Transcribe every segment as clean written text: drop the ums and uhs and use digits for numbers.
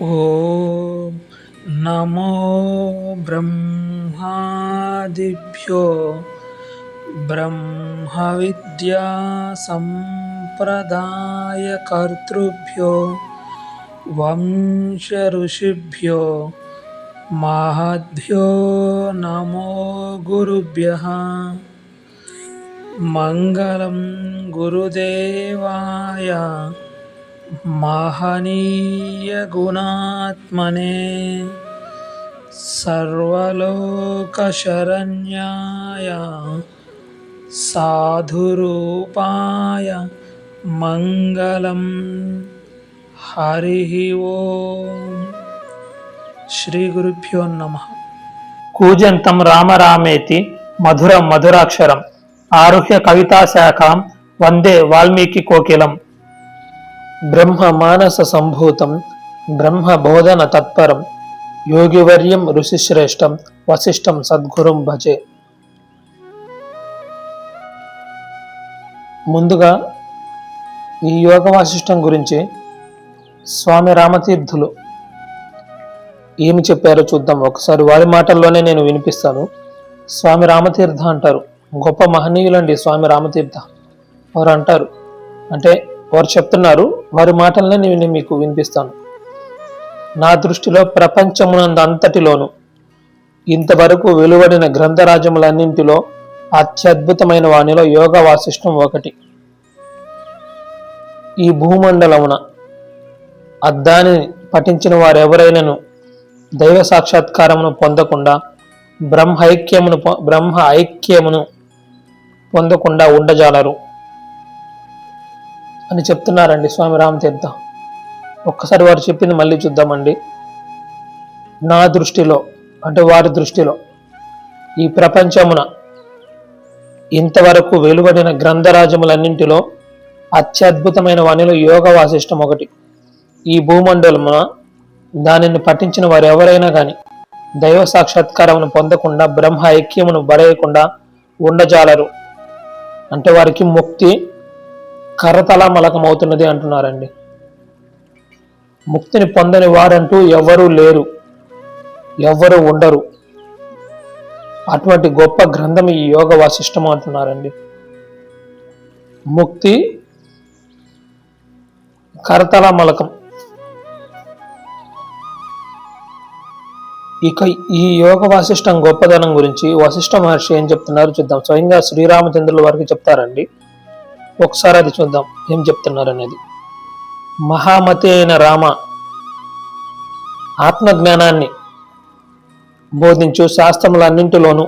ఓం నమో బ్రహ్మాదిభ్యో బ్రహ్మ విద్యా సంప్రదాయకర్తృభ్యో వంశ ఋషిభ్యో మహద్భ్యో నమో గురుభ్యః. మంగళం గురుదేవాయ మహనీయ గుణాత్మనే సర్వలోకశరణ్యాయ సాధురూపాయ మంగళం. హరి ఓం. శ్రీ గురుభ్యో నమః. కూజంతం రామరామేతి మధురం మధురాక్షరం ఆరుహ్య కవితా శాఖాం వందే వాల్మీకి కోకిలం. బ్రహ్మ మానస సంభూతం బ్రహ్మ బోధన తత్పరం యోగివర్యం ఋషిశ్రేష్టం వశిష్టం సద్గురుం భజే. ముందుగా ఈ యోగ వాసిష్టం గురించి స్వామి రామతీర్థులు ఏమి చెప్పారో చూద్దాం. ఒకసారి వారి మాటల్లోనే నేను వినిపిస్తాను. స్వామి రామతీర్థ అంటారు, గొప్ప మహనీయులండి స్వామి రామతీర్థ. వారు అంటారు, అంటే వారు చెప్తున్నారు, వారి మాటలనే నేను మీకు వినిపిస్తాను. నా దృష్టిలో ప్రపంచమునందంతటిలోను ఇంతవరకు వెలువడిన గ్రంథరాజములన్నింటిలో అత్యద్భుతమైన వానిలో యోగ వాసిష్టం ఒకటి. ఈ భూమండలమున అద్దాన్ని పఠించిన వారెవరైనను దైవ సాక్షాత్కారమును పొందకుండా బ్రహ్మ ఐక్యమును పొందకుండా ఉండజాలరు అని చెప్తున్నారండి స్వామి రామతీర్థ. ఒక్కసారి వారు చెప్పింది మళ్ళీ చూద్దామండి. నా దృష్టిలో, అంటే వారి దృష్టిలో, ఈ ప్రపంచమున ఇంతవరకు వెలువడిన గ్రంథరాజములన్నింటిలో అత్యద్భుతమైన వానిలో యోగ వాసిష్టం ఒకటి. ఈ భూమండలమున దానిని పఠించిన వారు ఎవరైనా కానీ దైవ సాక్షాత్కారమును పొందకుండా బ్రహ్మ ఐక్యమును బడయకుండా ఉండజాలరు. అంటే వారికి ముక్తి కరతలమలకమవుతున్నది అంటున్నారండి. ముక్తిని పొందని వారంటూ ఎవరూ లేరు, ఎవ్వరూ ఉండరు. అటువంటి గొప్ప గ్రంథం ఈ యోగ వాసిష్టము అంటున్నారండి. ముక్తి కరతలమలకం. ఇక ఈ యోగ వాసిష్టం గొప్పదనం గురించి వశిష్ఠ మహర్షి ఏం చెప్తున్నారు చూద్దాం. స్వయంగా శ్రీరామచంద్రుల వారికి చెప్తారండి. ఒకసారి అది చూద్దాం ఏం చెప్తున్నారు అనేది. మహామతి అయిన రామ, ఆత్మజ్ఞానాన్ని బోధించు శాస్త్రములన్నింటిలోనూ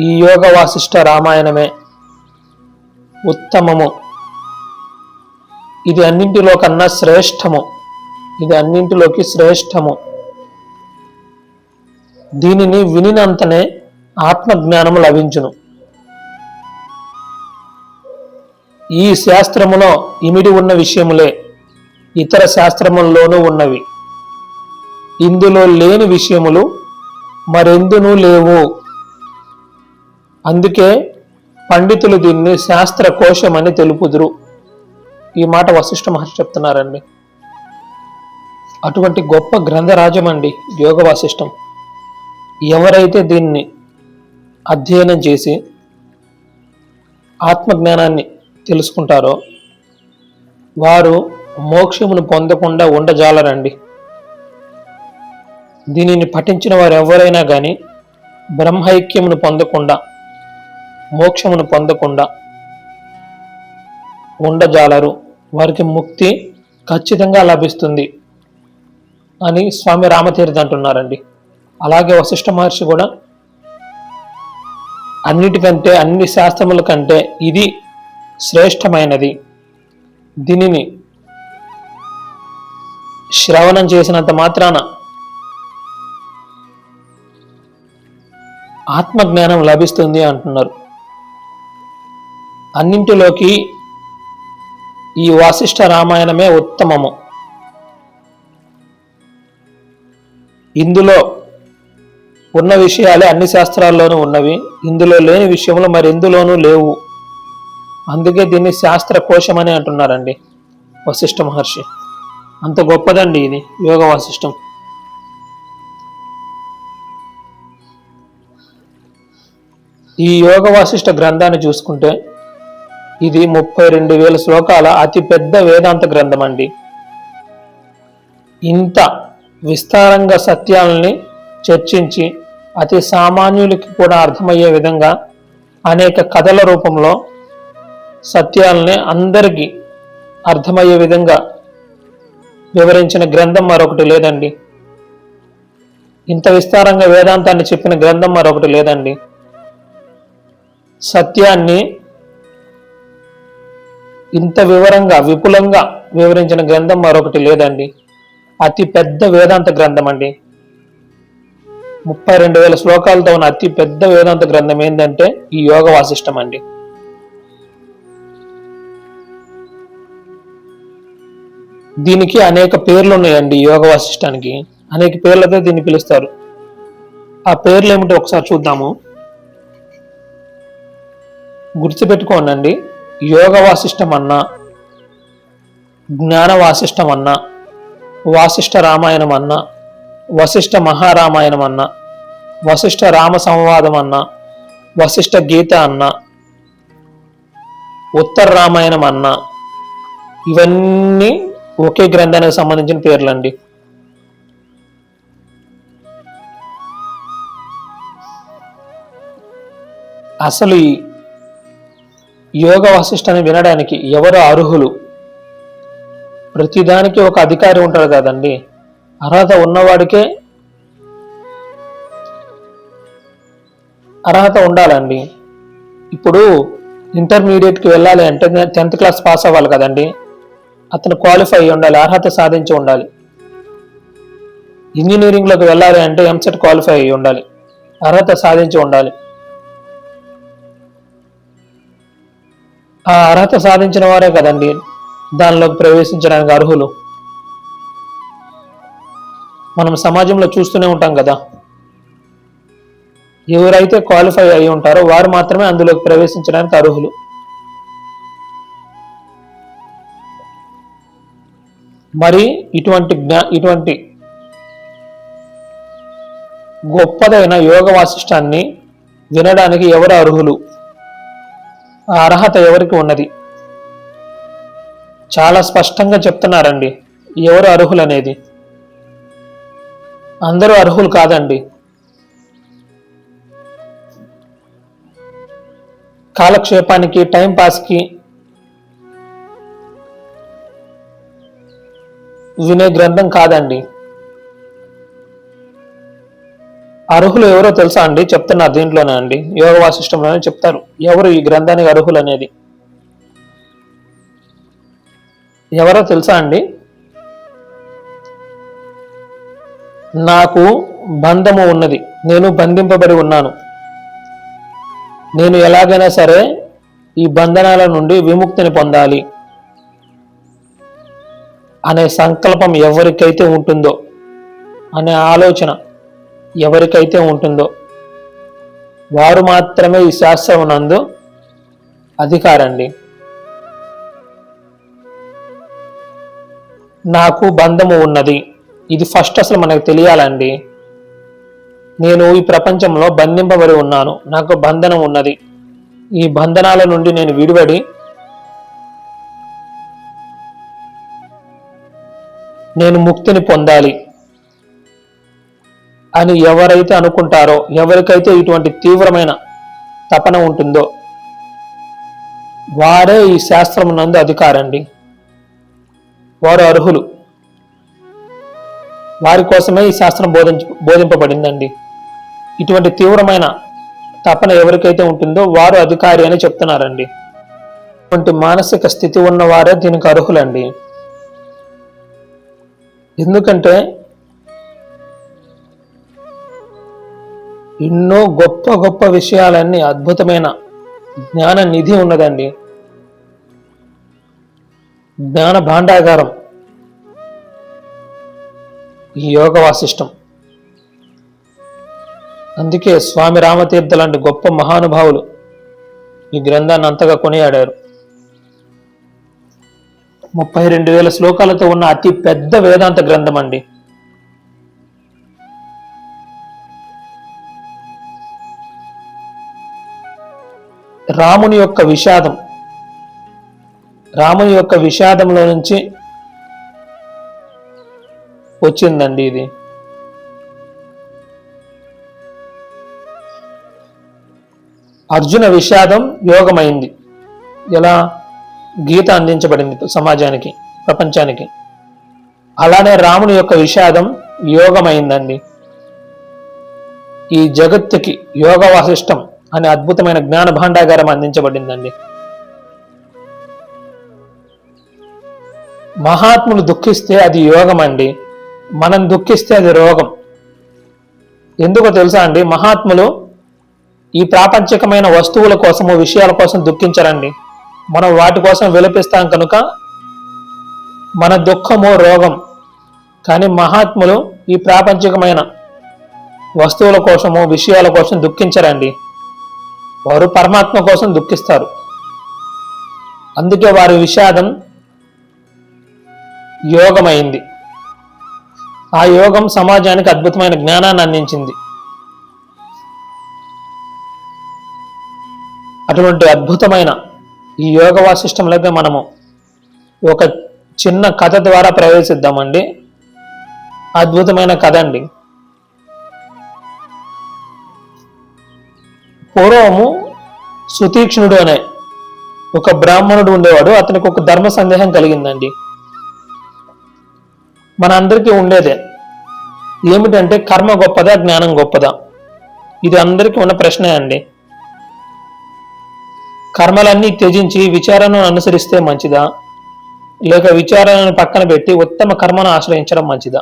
ఈ యోగ వాసిష్ఠ రామాయణమే ఉత్తమము. ఇది అన్నింటిలో కన్నా శ్రేష్టము. ఇది అన్నింటిలోకి శ్రేష్టము. దీనిని వినినంతనే ఆత్మజ్ఞానము లభించును. ఈ శాస్త్రములో ఇమిడి ఉన్న విషయములే ఇతర శాస్త్రముల్లోనూ ఉన్నవి. ఇందులో లేని విషయములు మరెందునూ లేవు. అందుకే పండితులు దీన్ని శాస్త్ర కోశమని తెలుపుదురు. ఈ మాట వశిష్ఠ మహర్షి చెప్తున్నారండి. అటువంటి గొప్ప గ్రంథరాజం అండి యోగ వాసిష్టం. ఎవరైతే దీన్ని అధ్యయనం చేసి ఆత్మజ్ఞానాన్ని తెలుసుకుంటారో వారు మోక్షమును పొందకుండా ఉండజాలరండి. దీనిని పఠించిన వారు ఎవరైనా కానీ బ్రహ్మైక్యమును పొందకుండా, మోక్షమును పొందకుండా ఉండజాలరు. వారికి ముక్తి ఖచ్చితంగా లభిస్తుంది అని స్వామి రామతీర్థ అంటున్నారండి. అలాగే వశిష్ఠ మహర్షి కూడా అన్నిటికంటే, అన్ని శాస్త్రముల కంటే ఇది శ్రేష్టమైనది. దీనిని శ్రవణం చేసినంత మాత్రాన ఆత్మజ్ఞానం లభిస్తుంది అంటున్నారు. అన్నింటిలోకి ఈ వాసిష్ఠ రామాయణమే ఉత్తమము. ఇందులో ఉన్న విషయాలే అన్ని శాస్త్రాల్లోనూ ఉన్నవి. ఇందులో లేని విషయములు మరెందులోనూ లేవు. అందుకే దీన్ని శాస్త్ర కోశమని అంటున్నారండి వశిష్ఠ మహర్షి. అంత గొప్పదండి ఇది యోగ వాసిష్టం. ఈ యోగ వాసిష్ట గ్రంథాన్ని చూసుకుంటే ఇది 32,000 శ్లోకాల అతి పెద్ద వేదాంత గ్రంథం అండి. ఇంత విస్తారంగా సత్యాలని చర్చించి అతి సామాన్యులకి కూడా అర్థమయ్యే విధంగా అనేక కథల రూపంలో సత్యాలని అందరికీ అర్థమయ్యే విధంగా వివరించిన గ్రంథం మరొకటి లేదండి. ఇంత విస్తారంగా వేదాంతాన్ని చెప్పిన గ్రంథం మరొకటి లేదండి. సత్యాన్ని ఇంత వివరంగా విపులంగా వివరించిన గ్రంథం మరొకటి లేదండి. అతి పెద్ద వేదాంత గ్రంథం అండి. 32,000 శ్లోకాలతో ఉన్న అతి పెద్ద వేదాంత గ్రంథం ఏంటంటే ఈ యోగ వాసిష్టం అండి. దీనికి అనేక పేర్లు ఉన్నాయండి. యోగ వాసిష్టానికి అనేక పేర్లతో దీన్ని పిలుస్తారు. ఆ పేర్లు ఏమిటో ఒకసారి చూద్దాము. గుర్తుపెట్టుకోనండి. యోగ వాసిష్టం అన్నా, జ్ఞాన వాసిష్టం అన్నా, వాసిష్ఠ రామాయణం అన్నా, వశిష్ఠ మహారామాయణం అన్నా, వశిష్ఠ రామ సంవాదం అన్నా, వశిష్ఠ గీత అన్నా, ఉత్తర రామాయణం అన్నా, ఇవన్నీ ఒకే గ్రంథానికి సంబంధించిన పేర్లండి. అసలు ఈ యోగ వాసిష్టాన్ని వినడానికి ఎవరు అర్హులు? ప్రతిదానికి ఒక అధికారి ఉంటారు కదండి. అర్హత ఉన్నవాడికే అర్హత ఉండాలండి. ఇప్పుడు ఇంటర్మీడియట్కి వెళ్ళాలి అంటే 10th క్లాస్ పాస్ అవ్వాలి కదండి. అతను క్వాలిఫై అయ్యి ఉండాలి, అర్హత సాధించి ఉండాలి. ఇంజనీరింగ్లోకి వెళ్ళాలి అంటే ఎంసెట్ క్వాలిఫై అయ్యి ఉండాలి, అర్హత సాధించి ఉండాలి. ఆ అర్హత సాధించిన వారే కదండి దానిలోకి ప్రవేశించడానికి అర్హులు. మనం సమాజంలో చూస్తూనే ఉంటాం కదా. ఎవరైతే క్వాలిఫై అయి ఉంటారో వారు మాత్రమే అందులోకి ప్రవేశించడానికి అర్హులు. మరి ఇటువంటి గొప్పదైన యోగ వాసిష్టాన్ని వినడానికి ఎవరు అర్హులు? ఆ అర్హత ఎవరికి ఉన్నది? చాలా స్పష్టంగా చెప్తున్నారండి ఎవరు అర్హులు అనేది. అందరూ అర్హులు కాదండి. కాలక్షేపానికి, టైం పాస్కి వినే గ్రంథం కాదండి. అర్హులు ఎవరో తెలుసా అండి? చెప్తున్నారు దీంట్లోనే అండి, యోగ వాసిష్టంలోనే చెప్తారు ఎవరు ఈ గ్రంథానికి అర్హులు అనేది. ఎవరో తెలుసా అండి? నాకు బంధము ఉన్నది, నేను బంధింపబడి ఉన్నాను, నేను ఎలాగైనా సరే ఈ బంధనాల నుండి విముక్తిని పొందాలి అనే సంకల్పం ఎవరికైతే ఉంటుందో, అనే ఆలోచన ఎవరికైతే ఉంటుందో వారు మాత్రమే ఈ శాస్త్రం నందు అధికారండి. నాకు బంధము ఉన్నది, ఇది ఫస్ట్ అసలు మనకు తెలియాలండి. నేను ఈ ప్రపంచంలో బంధింపబడి ఉన్నాను, నాకు బంధనం ఉన్నది, ఈ బంధనాల నుండి నేను విడిపడి నేను ముక్తిని పొందాలి అని ఎవరైతే అనుకుంటారో, ఎవరికైతే ఇటువంటి తీవ్రమైన తపన ఉంటుందో వారే ఈ శాస్త్రం నందు అధికారండి. వారు అర్హులు. వారి కోసమే ఈ శాస్త్రం బోధింపబడిందండి. ఇటువంటి తీవ్రమైన తపన ఎవరికైతే ఉంటుందో వారు అధికారి అని చెప్తున్నారండి. ఇటువంటి మానసిక స్థితి ఉన్న వారే దీనికి అర్హులండి. ఎందుకంటే ఎన్నో గొప్ప గొప్ప విషయాలన్నీ, అద్భుతమైన జ్ఞాన నిధి ఉన్నదండి. జ్ఞాన భాండాగారం ఈ యోగ వాసిష్టం. అందుకే స్వామి రామతీర్థ లాంటి గొప్ప మహానుభావులు ఈ గ్రంథాన్ని అంతగా కొనియాడారు. 32,000 శ్లోకాలతో ఉన్న అతి పెద్ద వేదాంత గ్రంథం అండి. రాముని యొక్క విషాదంలో నుంచి వచ్చిందండి ఇది. అర్జున విషాదం యోగమైంది. ఎలా? గీత అందించబడింది సమాజానికి, ప్రపంచానికి. అలానే రాముని యొక్క విషాదం యోగమైందండి. ఈ జగత్తుకి యోగ వాసిష్టం అనే అద్భుతమైన జ్ఞాన భాండాగారం అందించబడిందండి. మహాత్ములు దుఃఖిస్తే అది యోగం అండి, మనం దుఃఖిస్తే అది రోగం. ఎందుకో తెలుసా అండి? మహాత్ములు ఈ ప్రాపంచికమైన వస్తువుల కోసము, విషయాల కోసం దుఃఖించరండి. మనం వాటి కోసం విలపిస్తాం కనుక మన దుఃఖము రోగం. కానీ మహాత్ములు ఈ ప్రాపంచికమైన వస్తువుల కోసము, విషయాల కోసం దుఃఖించరండి. వారు పరమాత్మ కోసం దుఃఖిస్తారు. అందుకే వారి విషాదం యోగమైంది. ఆ యోగం సమాజానికి అద్భుతమైన జ్ఞానాన్ని అందించింది. అటువంటి అద్భుతమైన ఈ యోగ వాసిష్టంలోకి మనము ఒక చిన్న కథ ద్వారా ప్రవేశిద్దామండి. అద్భుతమైన కథ అండి. పూర్వము సుతీక్ష్ణుడు అనే ఒక బ్రాహ్మణుడు ఉండేవాడు. అతనికి ఒక ధర్మ సందేహం కలిగిందండి. మన అందరికీ ఉండేదే. ఏమిటంటే కర్మ గొప్పదా, జ్ఞానం గొప్పదా? ఇది అందరికీ ఉన్న ప్రశ్నే అండి. కర్మలన్నీ త్యజించి విచారణను అనుసరిస్తే మంచిదా, లేక విచారణను పక్కన పెట్టి ఉత్తమ కర్మను ఆశ్రయించడం మంచిదా?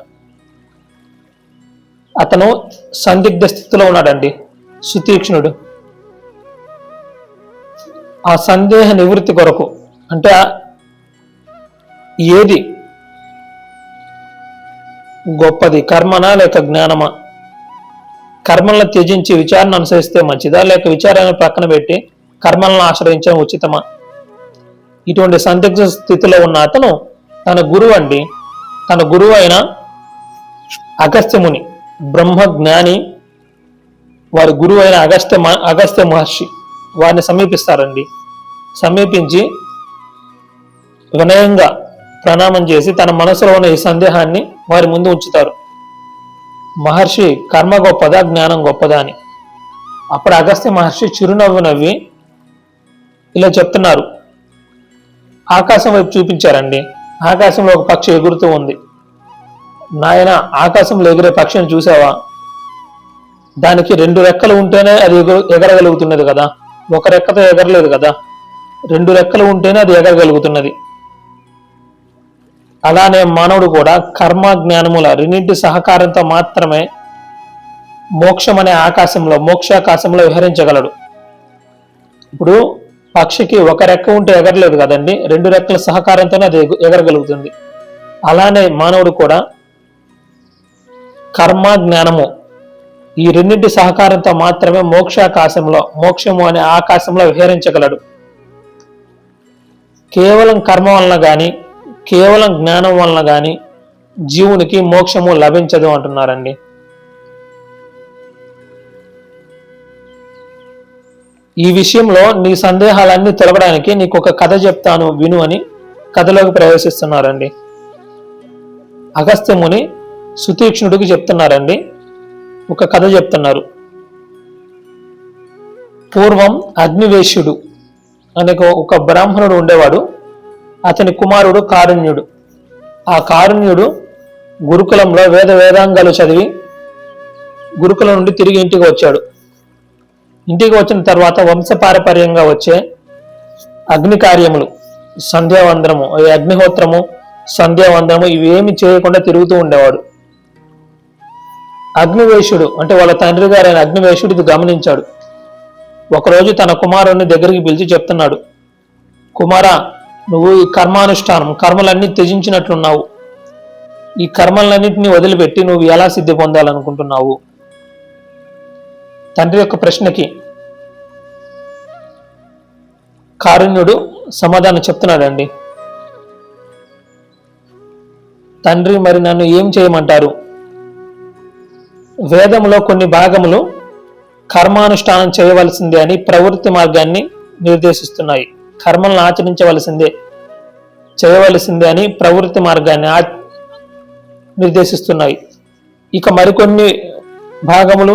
అతను సందిగ్ధ స్థితిలో ఉన్నాడండి సుతీక్ష్ణుడు. ఆ సందేహ నివృత్తి కొరకు, అంటే ఏది గొప్పది, కర్మనా లేక జ్ఞానమా? కర్మలను త్యజించి విచారణ అనుసరిస్తే మంచిదా, లేక విచారాన్ని పక్కన పెట్టి కర్మలను ఆశ్రయించడం ఉచితమా? ఇటువంటి సందిగ్ధ స్థితిలో ఉన్న అతను తన గురువు అయిన అగస్త్యముని, బ్రహ్మజ్ఞాని, వారి గురువు అయిన అగస్త్య మహర్షి వారిని సమీపిస్తారండి. సమీపించి వినయంగా ప్రణామం చేసి తన మనసులో ఉన్న ఈ సందేహాన్ని వారి ముందు ఉంచుతారు. మహర్షి, కర్మ గొప్పదా, జ్ఞానం గొప్పదా అని. అప్పుడు అగస్త్య మహర్షి చిరునవ్వు నవ్వి ఇలా చెప్తున్నారు. ఆకాశం వైపు చూపించారండి. ఆకాశంలో ఒక పక్షి ఎగురుతూ ఉంది. నాయన, ఆకాశంలో ఎగిరే పక్షిని చూసావా? దానికి 2 రెక్కలు ఉంటేనే అది ఎగరగలుగుతున్నది కదా, ఒక రెక్కతో ఎగరలేదు కదా. 2 రెక్కలు ఉంటేనే అది ఎగరగలుగుతున్నది. అలానే మానవుడు కూడా కర్మ జ్ఞానముల రెండింటి సహకారంతో మాత్రమే మోక్షం అనే మోక్షాకాశంలో విహరించగలడు. ఇప్పుడు పక్షికి ఒక రెక్క ఉంటే ఎగరలేదు కదండి, 2 రెక్కల సహకారంతోనే అది ఎగరగలుగుతుంది. అలానే మానవుడు కూడా కర్మ జ్ఞానము ఈ రెండింటి సహకారంతో మాత్రమే మోక్షము అనే ఆకాశంలో విహరించగలడు. కేవలం కర్మ వలన గాని, కేవలం జ్ఞానం వలన గాని జీవునికి మోక్షము లభించదు అంటున్నారండి. ఈ విషయంలో నీ సందేహాలన్నీ తొలగడానికి నీకు ఒక కథ చెప్తాను, విను అని కథలోకి ప్రవేశిస్తున్నారండి. అగస్త్యముని సుతీక్ష్ణుడికి చెప్తున్నారండి, ఒక కథ చెప్తున్నారు. పూర్వం అగ్నివేశ్యుడు అనే ఒక బ్రాహ్మణుడు ఉండేవాడు. అతని కుమారుడు కారుణ్యుడు. ఆ కారుణ్యుడు గురుకులంలో వేదాంగాలు చదివి గురుకులం నుండి తిరిగి ఇంటికి వచ్చాడు. ఇంటికి వచ్చిన తర్వాత వంశపారపర్యంగా వచ్చే అగ్ని కార్యములు, సంధ్యావందనము, అగ్నిహోత్రము, సంధ్యావందనము ఇవేమి చేయకుండా తిరుగుతూ ఉండేవాడు. అగ్నివేశుడు అంటే వాళ్ళ తండ్రి గారైన అగ్నివేశుడు ఇది గమనించాడు. ఒకరోజు తన కుమారుణ్ణి దగ్గరికి పిలిచి చెప్తున్నాడు, కుమారా, నువ్వు ఈ కర్మానుష్ఠానం, కర్మలన్నీ త్యజించినట్లున్నావు. ఈ కర్మలన్నింటినీ వదిలిపెట్టి నువ్వు ఎలా సిద్ధి పొందాలనుకుంటున్నావు? తండ్రి యొక్క ప్రశ్నకి కారుణ్యుడు సమాధానం చెప్తున్నాడండి. తండ్రి మరి నన్ను ఏం చేయమంటారు? వేదంలో కొన్ని భాగములు కర్మానుష్ఠానం చేయవలసిందే అని ప్రవృత్తి మార్గాన్ని నిర్దేశిస్తున్నాయి. కర్మలను ఆచరించవలసిందే, చేయవలసిందే అని ప్రవృత్తి మార్గాన్ని నిర్దేశిస్తున్నాయి. ఇక మరికొన్ని భాగములు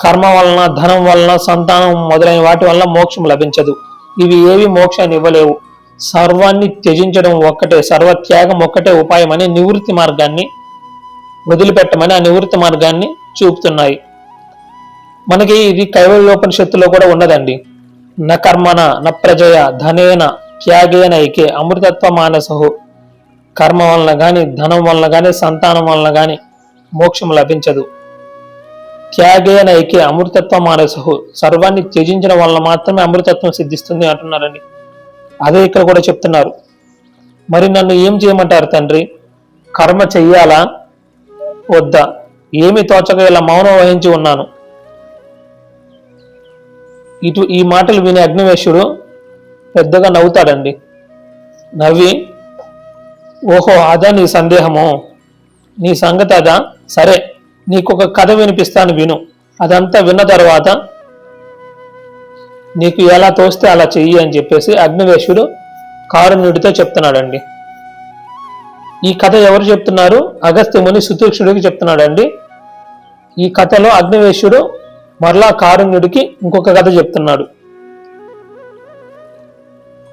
కర్మ వలన, ధనం వలన, సంతానం మొదలైన వాటి వలన మోక్షం లభించదు. ఇవి ఏవి మోక్షాన్ని ఇవ్వలేవు. సర్వాన్ని త్యజించడం ఒక్కటే, సర్వత్యాగం ఒక్కటే ఉపాయం అని నివృత్తి మార్గాన్ని వదిలిపెట్టమని ఆ నివృత్తి మార్గాన్ని చూపుతున్నాయి. మనకి ఇది కైవల్యోపనిషత్తులో కూడా ఉన్నదండి. న కర్మణ న ప్రజయ ధనేన త్యాగేన ఐకే అమృతత్వ మానసహు. కర్మ వలన గాని, ధనం వలన గాని, సంతానం వలన గాని మోక్షం లభించదు. త్యాగేన ఐకే అమృతత్వ మానసహు. సర్వాన్ని త్యజించడం వలన మాత్రమే అమృతత్వం సిద్ధిస్తుంది అంటున్నారండి. అదే ఇక్కడ కూడా చెప్తున్నారు. మరి నన్ను ఏం చేయమంటారు తండ్రి? కర్మ చెయ్యాలా వద్దా? ఏమి తోచక ఇలా మౌనం వహించి ఉన్నాను. ఈ మాటలు విని అగ్నివేశుడు పెద్దగా నవ్వుతాడండి. నవ్వి, ఓహో అదా నీ సందేహము, నీ సంగతి అదా? సరే, నీకొక కథ వినిపిస్తాను, విను. అదంతా విన్న తర్వాత నీకు ఎలా తోస్తే అలా చెయ్యి అని చెప్పేసి అగ్నివేశుడు కారుణ్యుడితో చెప్తున్నాడండి. ఈ కథ ఎవరు చెప్తున్నారు? అగస్త్య ముని సుతీక్షుడికి చెప్తున్నాడండి. ఈ కథలో అగ్నివేశుడు మరలా కారుణ్యుడికి ఇంకొక కథ చెప్తున్నాడు.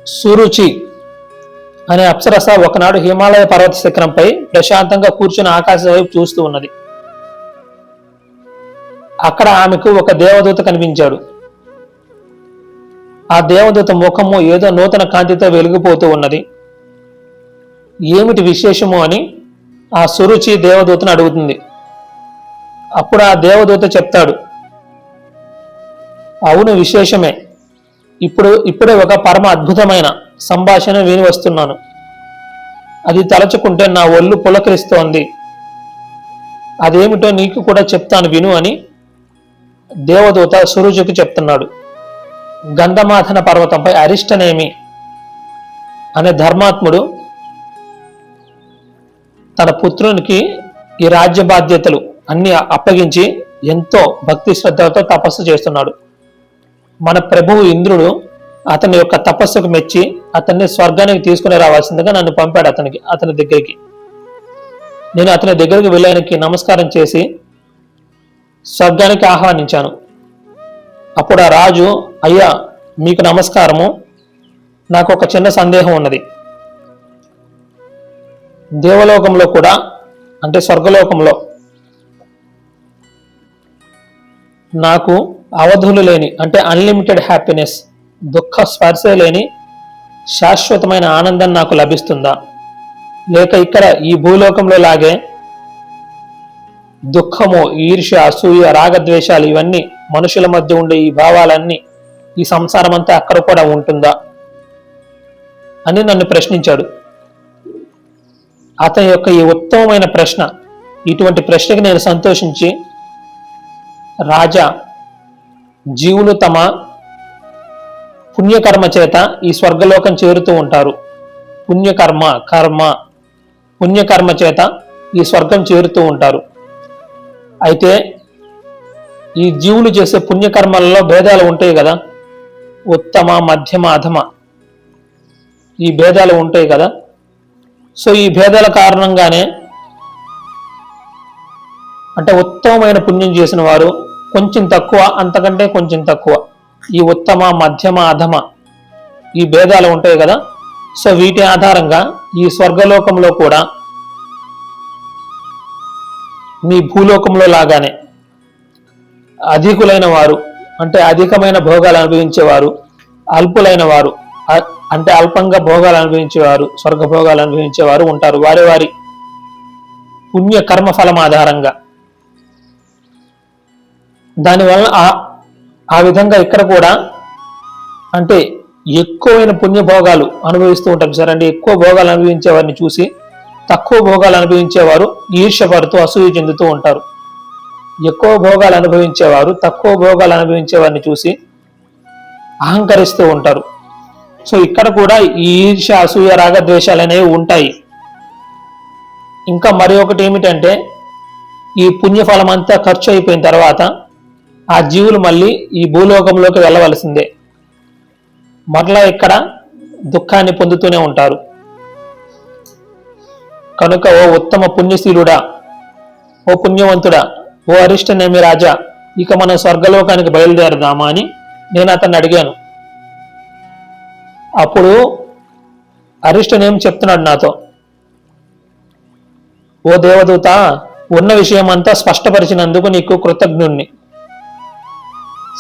సురుచి అనే అప్సరస ఒకనాడు హిమాలయ పర్వత శిఖరంపై ప్రశాంతంగా కూర్చుని ఆకాశం వైపు చూస్తూ ఉన్నది. అక్కడ ఆమెకు ఒక దేవదూత కనిపించాడు. ఆ దేవదూత ముఖము ఏదో నూతన కాంతితో వెలిగిపోతూ ఉన్నది. ఏమిటి విశేషము అని ఆ సురుచి దేవదూతను అడుగుతుంది. అప్పుడు ఆ దేవదూత చెప్తాడు, అవును విశేషమే. ఇప్పుడే ఒక పరమ అద్భుతమైన సంభాషణ విని వస్తున్నాను. అది తలచుకుంటే నా ఒళ్ళు పులకరిస్తోంది. అదేమిటో నీకు కూడా చెప్తాను విను అని దేవదూత సురుచికి చెప్తున్నాడు. గంధమాధన పర్వతంపై అరిష్టనేమి అనే ధర్మాత్ముడు తన పుత్రునికి ఈ రాజ్య బాధ్యతలు అన్ని అప్పగించి ఎంతో భక్తి శ్రద్ధలతో తపస్సు చేస్తున్నాడు. మన ప్రభువు ఇంద్రుడు అతని యొక్క తపస్సుకు మెచ్చి అతన్ని స్వర్గానికి తీసుకుని రావాల్సిందిగా నన్ను పంపాడు అతని దగ్గరికి. నేను అతని దగ్గరికి వెళ్ళానికి నమస్కారం చేసి స్వర్గానికి ఆహ్వానించాను. అప్పుడు ఆ రాజు, అయ్యా మీకు నమస్కారము, నాకు ఒక చిన్న సందేహం ఉన్నది. దేవలోకంలో కూడా, అంటే స్వర్గలోకంలో నాకు అవధులు లేని, అంటే అన్లిమిటెడ్ హ్యాపీనెస్, దుఃఖ స్పర్శ లేని శాశ్వతమైన ఆనందం నాకు లభిస్తుందా? లేక ఇక్కడ ఈ భూలోకంలో లాగే దుఃఖము, ఈర్ష్య, అసూయ, రాగద్వేషాలు ఇవన్నీ మనుషుల మధ్య ఉండే ఈ భావాలన్నీ ఈ సంసారం అంతా అక్కడ కూడా ఉంటుందా అని నన్ను ప్రశ్నించాడు. అతని యొక్క ఈ ఉత్తమమైన ప్రశ్న, ఇటువంటి ప్రశ్నకి నేను సంతోషించి, రాజా, జీవులు తమ పుణ్యకర్మ చేత ఈ స్వర్గలోకం చేరుతూ ఉంటారు. పుణ్యకర్మ చేత ఈ స్వర్గం చేరుతూ ఉంటారు. అయితే ఈ జీవులు చేసే పుణ్యకర్మలలో భేదాలు ఉంటాయి కదా, ఉత్తమ, మధ్యమ, అధమ, ఈ భేదాలు ఉంటాయి కదా. సో ఈ భేదాల కారణంగానే, అంటే ఉత్తమమైన పుణ్యం చేసిన వారు కొంచెం తక్కువ, అంతకంటే కొంచెం తక్కువ, ఈ ఉత్తమ, మధ్యమ, అధమ ఈ భేదాలు ఉంటాయి కదా. సో వీటి ఆధారంగా ఈ స్వర్గలోకంలో కూడా మీ భూలోకంలో లాగానే అధికులైన వారు, అంటే అధికమైన భోగాలు అనుభవించేవారు, అల్పులైన వారు, అంటే అల్పంగా భోగాలు అనుభవించేవారు, స్వర్గ భోగాలు అనుభవించేవారు ఉంటారు, వారి వారి పుణ్య కర్మ ఫలం ఆధారంగా. దానివల్ల ఆ విధంగా ఇక్కడ కూడా, అంటే ఎక్కువైన పుణ్య భోగాలు అనుభవిస్తూ ఉంటారు సార్. అంటే ఎక్కువ భోగాలు అనుభవించే వారిని చూసి తక్కువ భోగాలు అనుభవించేవారు ఈర్ష్యపడుతూ అసూయ చెందుతూ ఉంటారు. ఎక్కువ భోగాలు అనుభవించేవారు తక్కువ భోగాలు అనుభవించే వారిని చూసి అహంకరిస్తూ ఉంటారు. సో ఇక్కడ కూడా ఈ ఈర్ష్య, అసూయ, రాగద్వేషాలు అనేవి ఉంటాయి. ఇంకా మరి ఒకటి ఏమిటంటే, ఈ పుణ్యఫలం అంతా ఖర్చు అయిపోయిన తర్వాత ఆ జీవులు మళ్ళీ ఈ భూలోకంలోకి వెళ్ళవలసిందే. మరలా ఇక్కడ దుఃఖాన్ని పొందుతూనే ఉంటారు. కనుక ఓ ఉత్తమ పుణ్యశీలుడా, ఓ పుణ్యవంతుడా, ఓ అరిష్టనేమి రాజా, ఇక మనం స్వర్గలోకానికి బయలుదేరదామా అని నేను అతన్ని అడిగాను. అప్పుడు అరిష్టనేమి చెప్తున్నాడు నాతో, ఓ దేవదూత, ఉన్న విషయమంతా స్పష్టపరిచినందుకు నీకు కృతజ్ఞుణ్ణి.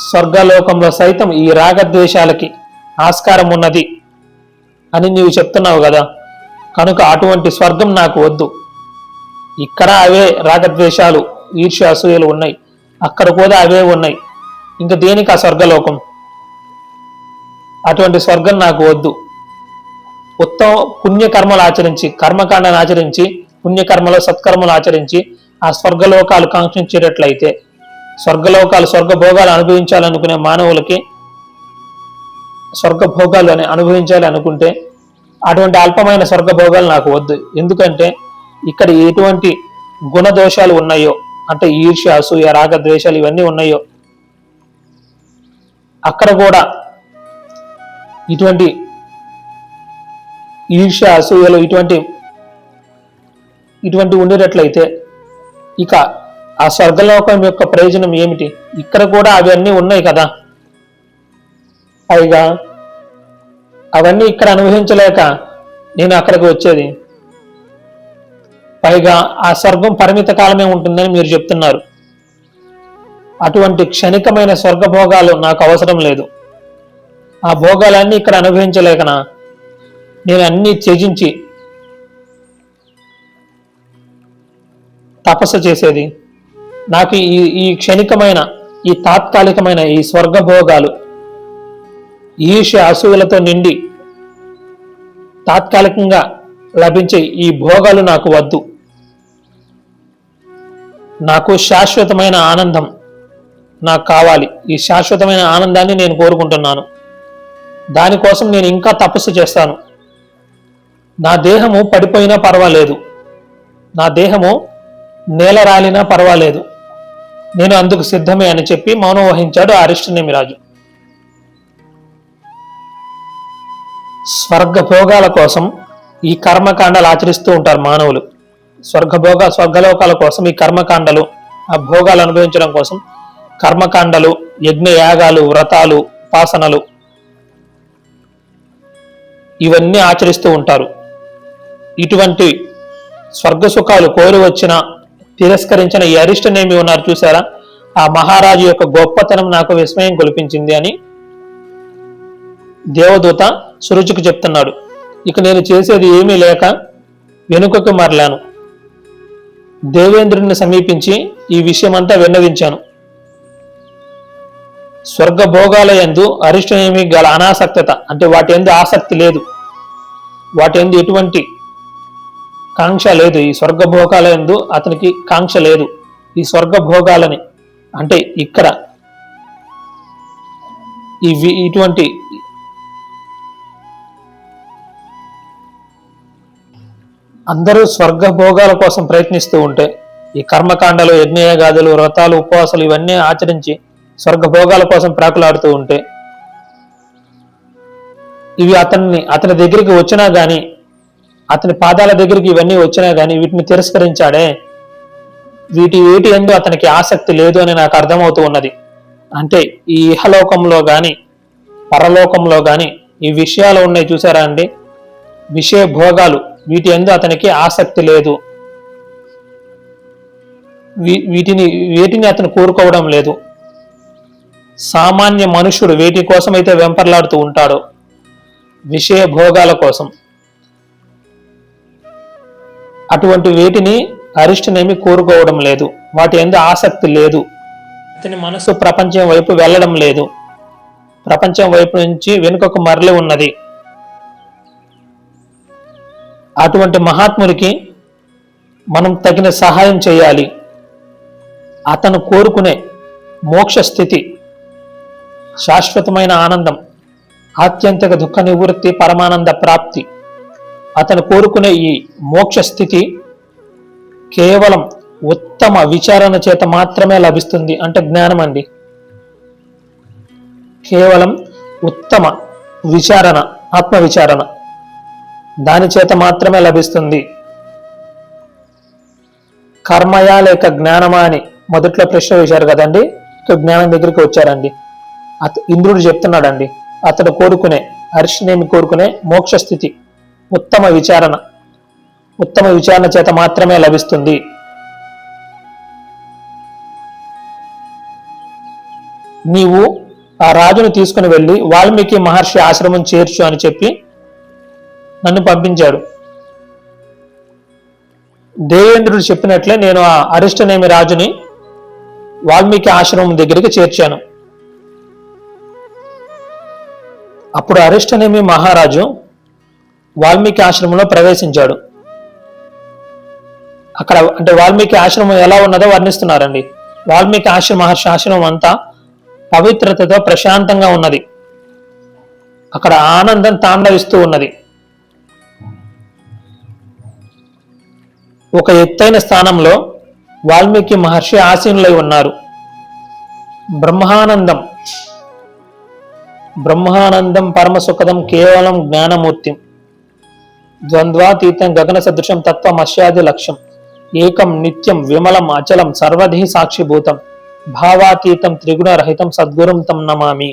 స్వర్గలోకంలో సైతం ఈ రాగద్వేషాలకి ఆస్కారం ఉన్నది అని నీవు చెప్తున్నావు కదా, కనుక అటువంటి స్వర్గం నాకు వద్దు. ఇక్కడ అవే రాగద్వేషాలు, ఈర్ష్య, అసూయలు ఉన్నాయి, అక్కడ కూడా అవే ఉన్నాయి. ఇంక దేనికి ఆ స్వర్గలోకం? అటువంటి స్వర్గం నాకు వద్దు. ఉత్తమ పుణ్యకర్మలు ఆచరించి, కర్మకాండను ఆచరించి, పుణ్యకర్మలు సత్కర్మలు ఆచరించి ఆ స్వర్గలోకాలు కాంక్షించేటట్లయితే, స్వర్గలోకాలు స్వర్గభోగాలు అనుభవించాలనుకునే మానవులకి స్వర్గభోగాలు అనుభవించాలి అనుకుంటే అటువంటి అల్పమైన స్వర్గభోగాలు నాకు వద్దు. ఎందుకంటే ఇక్కడ ఎటువంటి గుణదోషాలు ఉన్నాయో, అంటే ఈర్ష్య, అసూయ, రాగద్వేషాలు ఇవన్నీ ఉన్నాయో, అక్కడ కూడా ఇటువంటి ఈర్ష్య, అసూయలు ఇటువంటి ఉండేటట్లయితే ఇక ఆ స్వర్గలోకం యొక్క ప్రయోజనం ఏమిటి? ఇక్కడ కూడా అవన్నీ ఉన్నాయి కదా. పైగా అవన్నీ ఇక్కడ అనుభవించలేక నేను అక్కడికి వచ్చేది. పైగా ఆ స్వర్గం పరిమిత కాలమే ఉంటుందని మీరు చెప్తున్నారు. అటువంటి క్షణికమైన స్వర్గభోగాలు నాకు అవసరం లేదు. ఆ భోగాలన్నీ ఇక్కడ అనుభవించలేకనా నేను అన్నీ త్యజించి తపస్సు చేసేది? నాకు ఈ క్షణికమైన, ఈ తాత్కాలికమైన ఈ స్వర్గభోగాలు ఈర్ష్య, అసూయలతో నిండి తాత్కాలికంగా లభించే ఈ భోగాలు నాకు వద్దు. నాకు శాశ్వతమైన ఆనందం నాకు కావాలి. ఈ శాశ్వతమైన ఆనందాన్ని నేను కోరుకుంటున్నాను. దానికోసం నేను ఇంకా తపస్సు చేస్తాను. నా దేహము పడిపోయినా పర్వాలేదు, నా దేహము నేల రాలినా పర్వాలేదు, నేను అందుకు సిద్ధమే అని చెప్పి మౌనం వహించాడు అరిష్టనేమి రాజు. స్వర్గభోగాల కోసం ఈ కర్మకాండాలు ఆచరిస్తూ ఉంటారు మానవులు. స్వర్గలోకాల కోసం ఈ కర్మకాండలు, ఆ భోగాలు అనుభవించడం కోసం కర్మకాండలు, యజ్ఞ యాగాలు, వ్రతాలు, ఉపాసనలు ఇవన్నీ ఆచరిస్తూ ఉంటారు. ఇటువంటి స్వర్గ సుఖాలు కోరి వచ్చిన, తిరస్కరించిన ఈ అరిష్టనేమి ఉన్నారు చూసారా, ఆ మహారాజు యొక్క గొప్పతనం నాకు విస్మయం కొలిపించింది అని దేవదూత సురుచికి చెప్తున్నాడు. ఇక నేను చేసేది ఏమీ లేక వెనుకకు మరలాను. దేవేంద్రుడిని సమీపించి ఈ విషయమంతా విన్నవించాను. స్వర్గభోగాల యందు అరిష్టనేమి గల అనాసక్తత, అంటే వాటి యందు ఆసక్తి లేదు, వాటి యందు ఎటువంటి కాంక్ష లేదు. ఈ స్వర్గభోగాల యందు అతనికి కాంక్ష లేదు. ఈ స్వర్గభోగాలని అంటే ఇక్కడ ఇటువంటి అందరూ స్వర్గభోగాల కోసం ప్రయత్నిస్తూ ఉంటే, ఈ కర్మకాండలు, యజ్ఞయాగాదులు, వ్రతాలు, ఉపవాసాలు ఇవన్నీ ఆచరించి స్వర్గభోగాల కోసం ప్రాకులాడుతూ ఉంటే, ఇవి అతని దగ్గరికి వచ్చినా గాని, అతని పాదాల దగ్గరికి ఇవన్నీ వచ్చినా గాని వీటిని తిరస్కరించాడే, వీటి యందు అతనికి ఆసక్తి లేదు అని నాకు అర్థమవుతూ ఉన్నది. అంటే ఈ ఇహలోకంలో గాని పరలోకంలో గాని ఈ విషయాలు ఉన్నాయి చూసారా అండి, విషయ భోగాలు, వీటి యందు అతనికి ఆసక్తి లేదు. వేటిని అతను కోరుకోవడం లేదు. సామాన్య మనుషుడు వేటి కోసమైతే వెంపర్లాడుతూ ఉంటాడో, విషయ భోగాల కోసం, అటువంటి వేటిని అరిష్టనేమి కోరుకోవడం లేదు. వాటి యందు ఆసక్తి లేదు. అతని మనసు ప్రపంచం వైపు వెళ్ళడం లేదు. ప్రపంచం వైపు నుంచి వెనుకకు మరలి ఉన్నది. అటువంటి మహాత్ముడికి మనం తగిన సహాయం చేయాలి. అతను కోరుకునే మోక్ష స్థితి, శాశ్వతమైన ఆనందం, ఆత్యంతిక దుఃఖ నివృత్తి, పరమానంద ప్రాప్తి, అతను కోరుకునే ఈ మోక్ష స్థితి కేవలం ఉత్తమ విచారణ చేత మాత్రమే లభిస్తుంది. అంటే జ్ఞానం అండి. కేవలం ఉత్తమ విచారణ, ఆత్మ విచారణ దాని చేత మాత్రమే లభిస్తుంది. కర్మయా లేక జ్ఞానమా అని మొదట్లో ప్రశ్న వేశారు కదండి. జ్ఞానం దగ్గరికి వచ్చారండి. ఇంద్రుడు చెప్తున్నాడండి, అతడు కోరుకునే, హర్షినేమి కోరుకునే మోక్ష స్థితి ఉత్తమ విచారణ చేత మాత్రమే లభిస్తుంది. నీవు ఆ రాజును తీసుకుని వెళ్ళి వాల్మీకి మహర్షి ఆశ్రమం చేర్చు అని చెప్పి నన్ను పంపించాడు. దేవేంద్రుడు చెప్పినట్లే నేను ఆ అరిష్టనేమి రాజుని వాల్మీకి ఆశ్రమం దగ్గరికి చేర్చాను. అప్పుడు అరిష్టనేమి మహారాజు వాల్మీకి ఆశ్రమంలో ప్రవేశించాడు. అక్కడ అంటే వాల్మీకి ఆశ్రమం ఎలా ఉన్నదో వర్ణిస్తున్నారండి. వాల్మీకి మహర్షి ఆశ్రమం అంతా పవిత్రతతో ప్రశాంతంగా ఉన్నది. అక్కడ ఆనందం తాండవిస్తూ ఉన్నది. ఒక ఎత్తైన స్థానంలో వాల్మీకి మహర్షి ఆసీనులై ఉన్నారు. బ్రహ్మానందం పరమసుఖదం కేవలం జ్ఞానమూర్తిం ద్వంద్వాతీతం గగన సదృశం తత్వమస్యాది లక్ష్యం ఏకం నిత్యం విమలం అచలం సర్వధి సాక్షిభూతం భావాతీతం త్రిగుణరహితం సద్గురుం తం నమామి.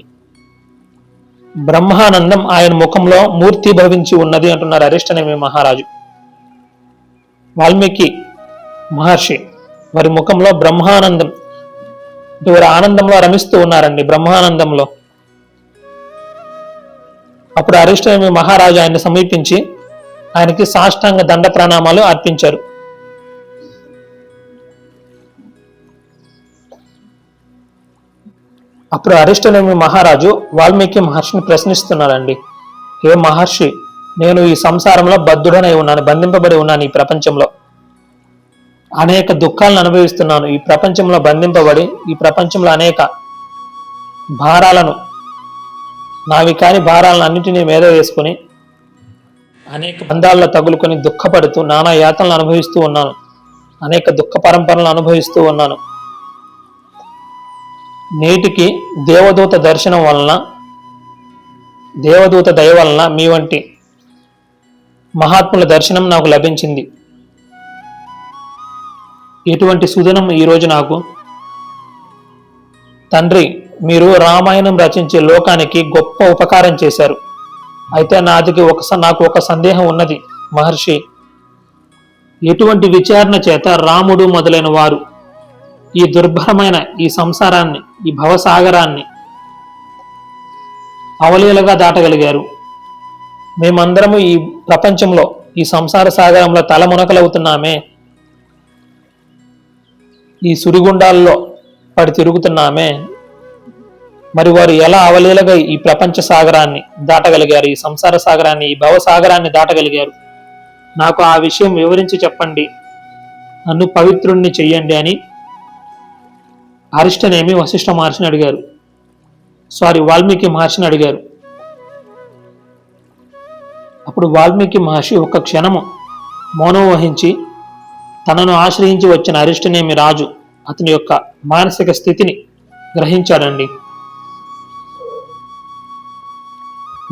బ్రహ్మానందం ఆయన ముఖంలో మూర్తి భవించి ఉన్నది అంటున్నారు అరిష్టనేమి మహారాజు. వాల్మీకి మహర్షి వారి ముఖంలో బ్రహ్మానందం, వారి ఆనందంలో రమిస్తూ ఉన్నారండి, బ్రహ్మానందంలో. అప్పుడు అరిష్టనేమి మహారాజు ఆయన్ని సమీపించి ఆయనకి సాష్టాంగ దండ ప్రణామాలు అర్పించారు. అప్పుడు అరిష్టనేమి మహారాజు వాల్మీకి మహర్షిని ప్రశ్నిస్తున్నారండి, ఏ మహర్షి, నేను ఈ సంసారంలో బద్ధుడనై ఉన్నాను, బంధింపబడి ఉన్నాను. ఈ ప్రపంచంలో అనేక దుఃఖాలను అనుభవిస్తున్నాను. ఈ ప్రపంచంలో బంధింపబడి ఈ ప్రపంచంలో అనేక భారాలను, నావి కాని భారాలను అన్నిటినీ మీద వేసుకుని అనేక బంధాల్లో తగులుకొని దుఃఖపడుతూ నానా యాతనలు అనుభవిస్తూ ఉన్నాను. అనేక దుఃఖ పరంపరలను అనుభవిస్తూ ఉన్నాను. నేటికి దేవదూత దర్శనం వలన, దేవదూత దయ వలన మీ వంటి మహాత్ముల దర్శనం నాకు లభించింది. ఎటువంటి సుదినం ఈరోజు నాకు. తండ్రి, మీరు రామాయణం రచించే లోకానికి గొప్ప ఉపకారం చేశారు. అయితే నాకు ఒక సందేహం ఉన్నది మహర్షి. ఎటువంటి విచారణ చేత రాముడు మొదలైన వారు ఈ దుర్భరమైన ఈ సంసారాన్ని, ఈ భవసాగరాన్ని అవలీలగా దాటగలిగారు? మేమందరము ఈ ప్రపంచంలో, ఈ సంసార సాగరంలో తలమునకలవుతున్నామే, ఈ సుడిగుండాల్లో పడి తిరుగుతున్నామే. మరి వారు ఎలా అవలీలగా ఈ ప్రపంచ సాగరాన్ని దాటగలిగారు, ఈ సంసార సాగరాన్ని, ఈ భవసాగరాన్ని దాటగలిగారు? నాకు ఆ విషయం వివరించి చెప్పండి, నన్ను పవిత్రుణ్ణి చెయ్యండి అని అరిష్టనేమి వశిష్ఠ మహర్షిని అడిగారు. వాల్మీకి మహర్షిని అడిగారు. అప్పుడు వాల్మీకి మహర్షి ఒక్క క్షణము మౌనం వహించి తనను ఆశ్రయించి వచ్చిన అరిష్టనేమి రాజు అతని యొక్క మానసిక స్థితిని గ్రహించాడండి.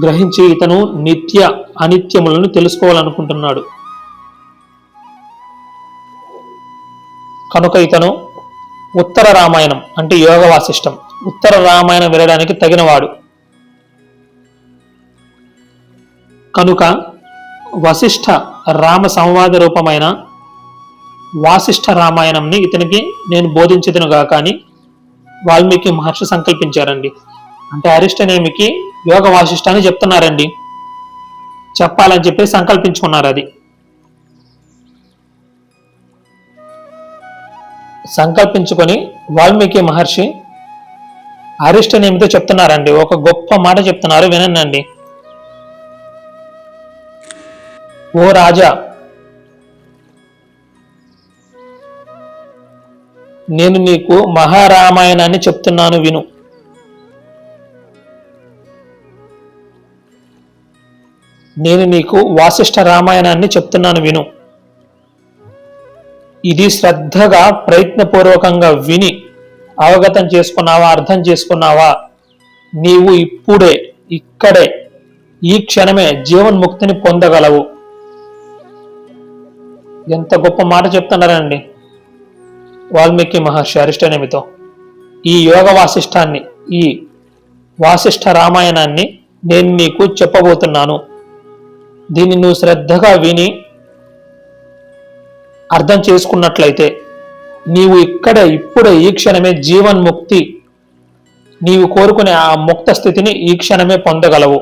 గ్రహించి ఇతను నిత్య అనిత్యములను తెలుసుకోవాలనుకుంటున్నాడు. కనుక ఇతను ఉత్తర రామాయణం అంటే యోగ వాసిష్టం, ఉత్తర రామాయణం వినడానికి తగినవాడు. కనుక వశిష్ఠ రామ సంవాద రూపమైన వాసిష్ఠ రామాయణంని ఇతనికి నేను బోధించదునుగాక అని వాల్మీకి మహర్షి సంకల్పించారండి. అంటే అరిష్టనేమికి యోగ వాసిష్ఠాన్ని చెప్తున్నారండి, చెప్పాలని చెప్పి సంకల్పించుకున్నారు. అది సంకల్పించుకొని వాల్మీకి మహర్షి అరిష్టనేమితో చెప్తున్నారండి. ఒక గొప్ప మాట చెప్తున్నారు, వినండి. ఓ రాజా, నేను నీకు మహారామాయణాన్ని చెప్తున్నాను, విను. నేను నీకు వాసిష్ఠ రామాయణాన్ని చెప్తున్నాను, విను. ఇది శ్రద్ధగా ప్రయత్నపూర్వకంగా విని అవగతం చేసుకున్నావా, అర్థం చేసుకున్నావా, నీవు ఇప్పుడే ఇక్కడే ఈ క్షణమే జీవన్ముక్తిని పొందగలవు. ఎంత గొప్ప మాట చెప్తున్నారండి వాల్మీకి మహర్షి అరిష్టనేమితో. ఈ యోగ వాసిష్టాన్ని, ఈ వాసిష్ఠ రామాయణాన్ని నేను నీకు చెప్పబోతున్నాను. దీన్ని నువ్వు శ్రద్ధగా విని అర్థం చేసుకున్నట్లయితే నీవు ఇక్కడే ఇప్పుడే ఈ క్షణమే జీవన్ముక్తి, నీవు కోరుకునే ఆ ముక్త స్థితిని ఈ క్షణమే పొందగలవు,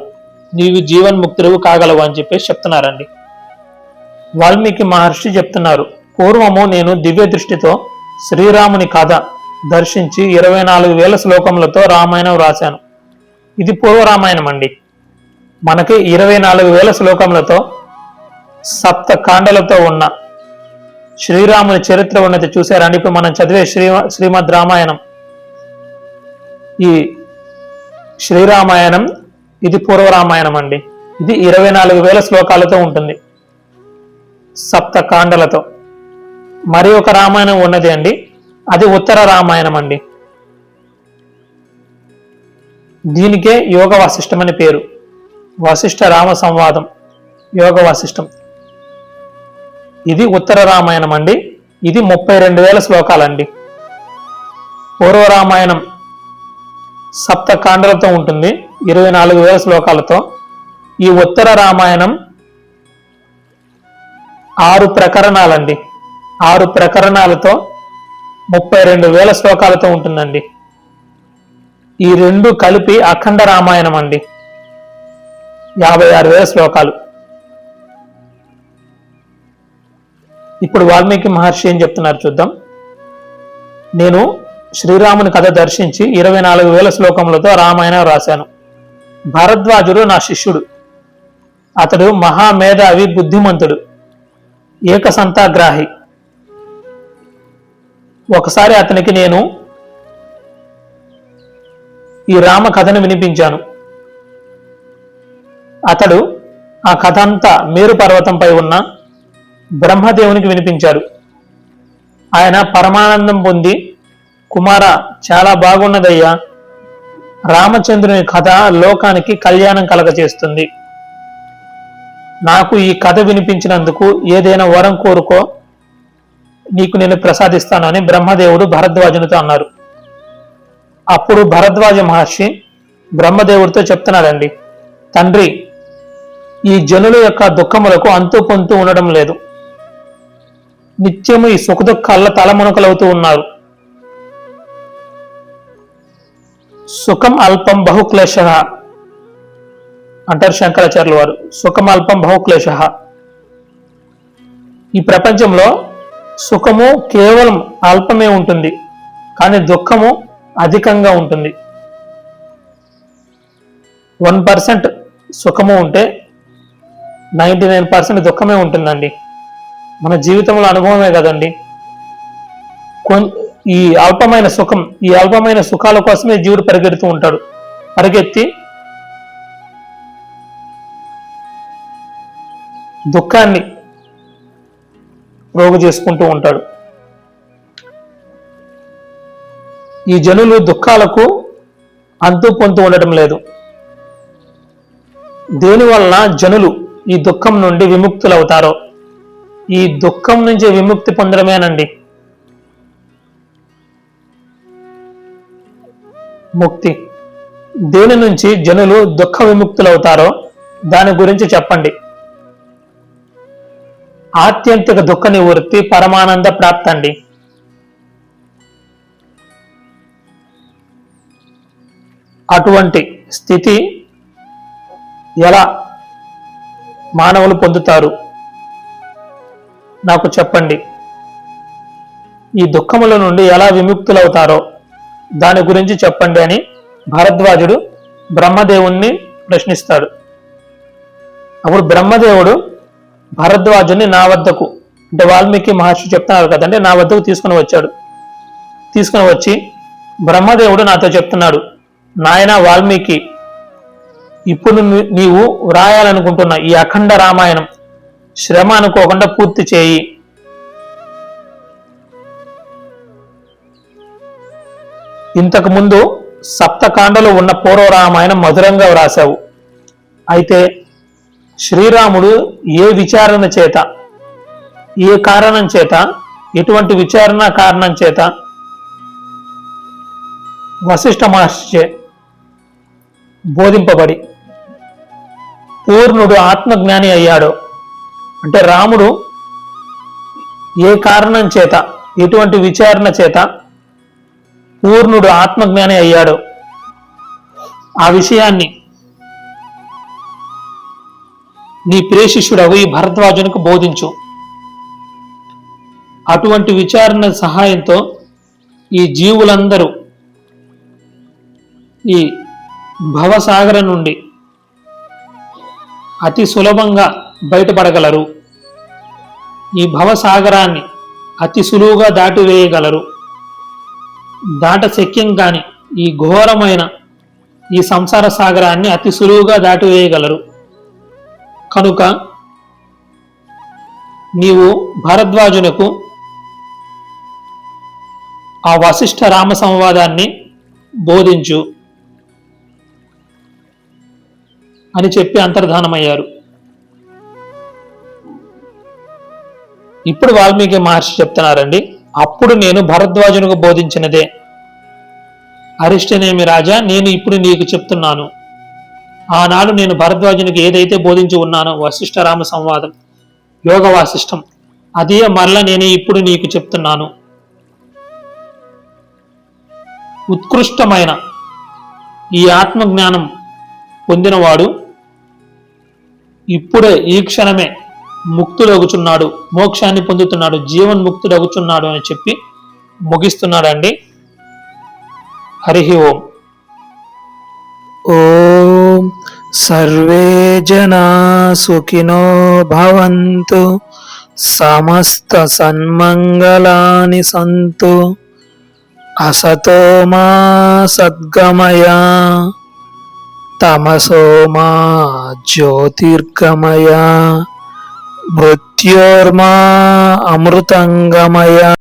నీవు జీవన్ముక్తులు కాగలవు అని చెప్పేసి చెప్తున్నారండి. వాల్మీకి మహర్షి చెప్తున్నారు, పూర్వము నేను దివ్య దృష్టితో శ్రీరాముని కథ దర్శించి 24,000 శ్లోకములతో రామాయణం రాశాను. ఇది పూర్వరామాయణం అండి. మనకి 24,000 శ్లోకములతో 7 కాండలతో ఉన్న శ్రీరాముని చరిత్ర ఉన్నది చూసారండి. ఇప్పుడు మనం చదివే శ్రీమద్ రామాయణం, ఈ శ్రీరామాయణం ఇది పూర్వరామాయణం అండి. ఇది 24,000 శ్లోకాలతో ఉంటుంది, 7 కాండలతో. మరి ఒక రామాయణం ఉన్నది అండి, అది ఉత్తర రామాయణం అండి. దీనికే యోగ వాసిష్టం అని పేరు. వశిష్ఠ రామ సంవాదం, యోగ వాసిష్టం. ఇది ఉత్తర రామాయణం అండి. ఇది 32,000 శ్లోకాలండి. పూర్వ రామాయణం 7 కాండలతో ఉంటుంది, 24,000 శ్లోకాలతో. ఈ ఉత్తర రామాయణం 6 ప్రకరణాలండి. 6 ప్రకరణాలతో 32,000 శ్లోకాలతో ఉంటుందండి. ఈ రెండు కలిపి అఖండ రామాయణం అండి, 56,000 శ్లోకాలు. ఇప్పుడు వాల్మీకి మహర్షి ఏం చెప్తున్నారు చూద్దాం. నేను శ్రీరాముని కథ దర్శించి 24,000 శ్లోకములతో రామాయణం రాశాను. భరద్వాజుడు నా శిష్యుడు. అతడు మహామేధావి, బుద్ధిమంతుడు, ఏకసంతాగ్రాహి. ఒకసారి అతనికి నేను ఈ రామ కథను వినిపించాను. అతడు ఆ కథ అంతా మేరు పర్వతంపై ఉన్న బ్రహ్మదేవునికి వినిపించాడు. ఆయన పరమానందం పొంది, కుమార, చాలా బాగున్నదయ్యా, రామచంద్రుని కథ లోకానికి కళ్యాణం కలగచేస్తుంది. నాకు ఈ కథ వినిపించినందుకు ఏదైనా వరం కోరుకో, నీకు నేను ప్రసాదిస్తాను అని బ్రహ్మదేవుడు భరద్వాజునితో అన్నారు. అప్పుడు భరద్వాజ మహర్షి బ్రహ్మదేవుడితో చెప్తున్నాడండి, తండ్రి, ఈ జనుల యొక్క దుఃఖములకు అంతు పొంతు ఉండడం లేదు. నిత్యము ఈ సుఖదుఖాల్లో తలమునకలవుతూ ఉన్నారు. సుఖం అల్పం బహుక్లేశ అంటారు శంకరాచార్యుల వారు. సుఖం అల్పం బహుక్లేశ. ఈ ప్రపంచంలో సుఖము కేవలం అల్పమే ఉంటుంది, కానీ దుఃఖము అధికంగా ఉంటుంది. 1% సుఖము ఉంటే 99% దుఃఖమే ఉంటుందండి. మన జీవితంలో అనుభవమే కదండి. ఈ అల్పమైన సుఖం, ఈ అల్పమైన సుఖాల కోసమే జీవుడు పరిగెడుతూ ఉంటాడు. పరిగెత్తి దుఃఖాన్ని రోగు చేసుకుంటూ ఉంటాడు. ఈ జనులు దుఃఖాలకు అంతు పొంతు ఉండటం లేదు. దేనివలన జనులు ఈ దుఃఖం నుండి విముక్తులవుతారో, ఈ దుఃఖం నుంచి విముక్తి పొందడమేనండి ముక్తి. దేని నుంచి జనులు దుఃఖ విముక్తులవుతారో దాని గురించి చెప్పండి. ఆత్యంతిక దుఃఖ నివృత్తి, పరమానంద ప్రాప్తండి. అటువంటి స్థితి ఎలా మానవులు పొందుతారు నాకు చెప్పండి. ఈ దుఃఖముల నుండి ఎలా విముక్తులవుతారో దాని గురించి చెప్పండి అని భరద్వాజుడు బ్రహ్మదేవుణ్ణి ప్రశ్నిస్తాడు. అప్పుడు బ్రహ్మదేవుడు భరద్వాజుని నా వద్దకు, అంటే వాల్మీకి మహర్షి చెప్తున్నారు కదండి, నా వద్దకు తీసుకుని వచ్చాడు. తీసుకుని వచ్చి బ్రహ్మదేవుడు నాతో చెప్తున్నాడు, నాయన వాల్మీకి, ఇప్పుడు నీవు వ్రాయాలనుకుంటున్న ఈ అఖండ రామాయణం శ్రమ అనుకోకుండా పూర్తి చేయి. ఇంతకు ముందు సప్తకాండలు ఉన్న పూర్వరామాయణం మధురంగా వ్రాసావు. అయితే శ్రీరాముడు ఏ విచారణ చేత, ఏ కారణం చేత, ఎటువంటి విచారణ కారణం చేత వశిష్ఠ మహర్షిచే బోధింపబడి పూర్ణుడు ఆత్మజ్ఞాని అయ్యాడో, అంటే రాముడు ఏ కారణం చేత, ఎటువంటి విచారణ చేత పూర్ణుడు ఆత్మజ్ఞాని అయ్యాడో ఆ విషయాన్ని నీ ప్రియ శిష్యుడవు ఈ భరద్వాజునికి బోధించు. అటువంటి విచారణ సహాయంతో ఈ జీవులందరూ ఈ భవసాగర నుండి అతి సులభంగా బయటపడగలరు. ఈ భవసాగరాన్ని అతి సులువుగా దాటివేయగలరు. దాట శక్యం కాని ఈ ఘోరమైన ఈ సంసార సాగరాన్ని అతి సులువుగా దాటివేయగలరు. కనుక నీవు భరద్వాజునకు ఆ వశిష్ఠ రామ సంవాదాన్ని బోధించు అని చెప్పి అంతర్ధానమయ్యారు. ఇప్పుడు వాల్మీకి మహర్షి చెప్తున్నారండి, అప్పుడు నేను భరద్వాజునకు బోధించినదే. అరిష్టనేమి రాజా, నేను ఇప్పుడు నీకు చెప్తున్నాను. ఆనాడు నేను భరద్వాజునికి ఏదైతే బోధించి ఉన్నానో వశిష్ఠ రామ సంవాదం, యోగ వాసిష్టం, అదే మరల నేను ఇప్పుడు నీకు చెప్తున్నాను. ఉత్కృష్టమైన ఈ ఆత్మజ్ఞానం పొందినవాడు ఇప్పుడే ఈ క్షణమే ముక్తుడగుచున్నాడు, మోక్షాన్ని పొందుతున్నాడు, జీవన్ముక్తుడగుచున్నాడు అని చెప్పి ముగిస్తున్నాడండి. హరి ఓం. ఓం సర్వే జనా సుఖినో భవంతు, సమస్త సన్మంగళాని సంతు, అసతో మా సద్గమయ, తమసో మా జ్యోతిర్గమయ, మృత్యోర్మా అమృతంగమయ.